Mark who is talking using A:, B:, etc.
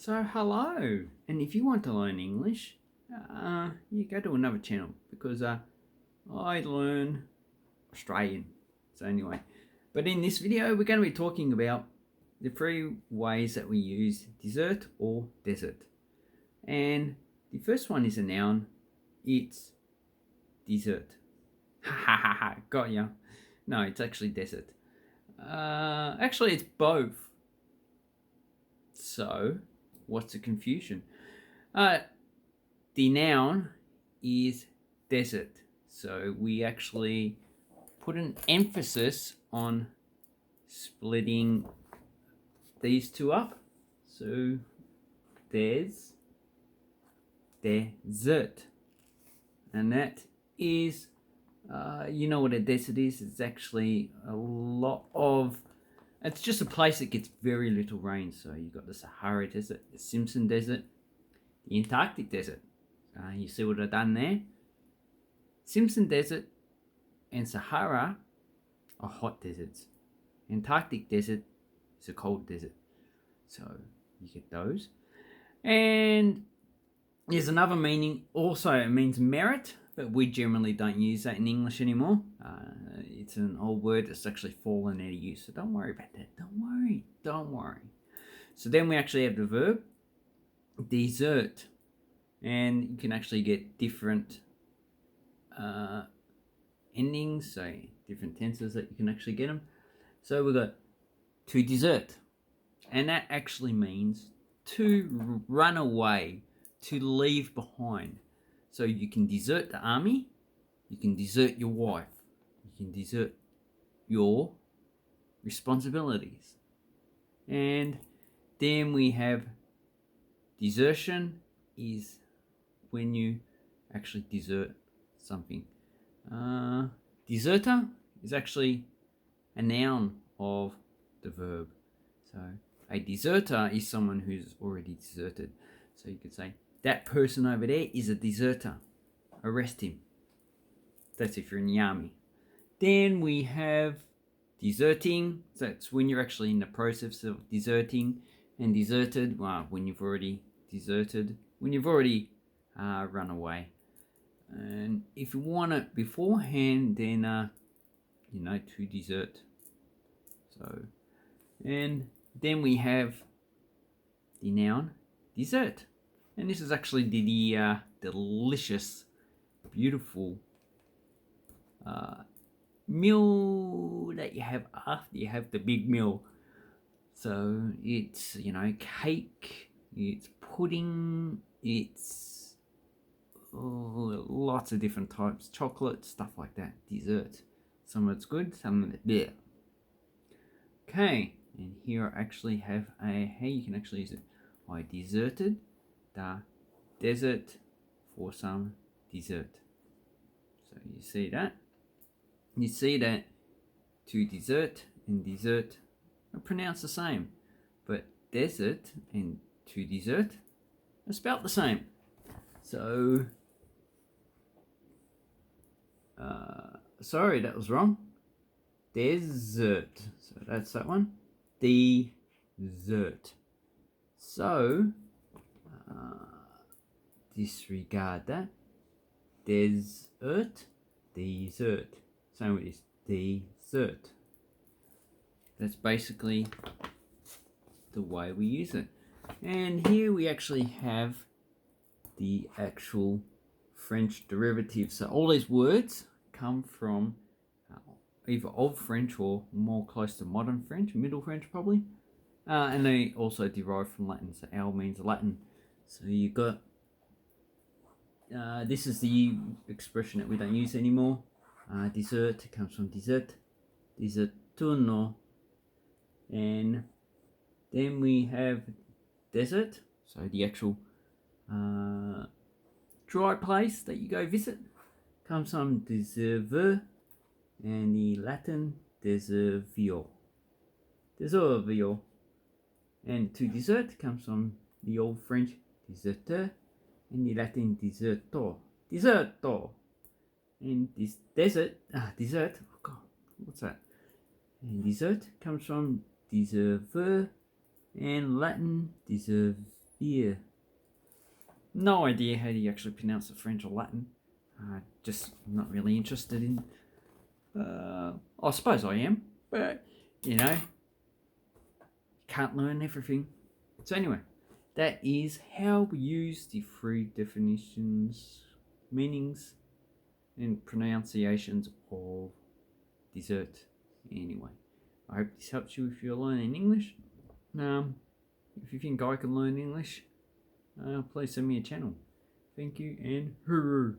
A: So hello, and if you want to learn English, you go to another channel because I learn Australian. So anyway, but in this video we're going to be talking about the three ways that we use dessert or desert. And the first one is a noun. It's dessert. Ha ha ha ha, got ya. No, it's actually desert. Actually it's both. So what's the confusion? The noun is desert. So we actually put an emphasis on splitting these two up. So there's desert. And that is, you know what a desert is? It's actually it's just a place that gets very little rain. So you've got the Sahara Desert, the Simpson Desert, the Antarctic Desert. You see what I've done there? Simpson Desert and Sahara are hot deserts. Antarctic Desert is a cold desert. So you get those. And there's another meaning also. It means merit, but we generally don't use that in English anymore. It's an old word that's actually fallen out of use. So don't worry about that. Don't worry. So then we actually have the verb desert. And you can actually get different endings, so different tenses that you can actually get them. So we've got to desert. And that actually means to run away, to leave behind. So you can desert the army, you can desert your wife, you can desert your responsibilities. And then we have desertion is when you actually desert something. Deserter is actually a noun of the verb. So a deserter is someone who's already deserted. So you could say, that person over there is a deserter. Arrest him. That's if you're in the army. Then we have deserting. So it's when you're actually in the process of deserting. And deserted, well, when you've already deserted. When you've already run away. And if you want it beforehand, then, to desert. So, and then we have the noun dessert. And this is actually the delicious, beautiful meal that you have after you have the big meal. So it's, cake, it's pudding, it's lots of different types, chocolate, stuff like that, dessert. Some of it's good, some of it's bad. Okay, and here I actually have how you can actually use it. I deserted the desert for some dessert. So you see that? You see that to desert and dessert are pronounced the same, but desert and to dessert are spelt the same. So, sorry, that was wrong. Desert. So that's that one. Dessert. So, disregard that. Desert. Dessert. Same with this. Dessert. That's basically the way we use it. And here we actually have the actual French derivative. So all these words come from either Old French or more close to modern French, Middle French probably. And they also derive from Latin. So al means Latin. So you got, this is the expression that we don't use anymore. Dessert comes from dessert, desertuno. And then we have desert, so the actual dry place that you go visit, comes from deservere, and the Latin deservio. And to desert comes from the Old French deserteur, and the Latin desertor. And this dessert, oh God, what's that? And dessert comes from deservere, and Latin deservio. idea. No idea how do you actually pronounce it, French or Latin. Just not really interested in. I suppose I am, but you know, can't learn everything. So anyway, that is how we use the three definitions, meanings, and pronunciations of dessert. Anyway, I hope this helps you if you're learning English. If you think I can learn English, please send me a channel. Thank you and hooroo.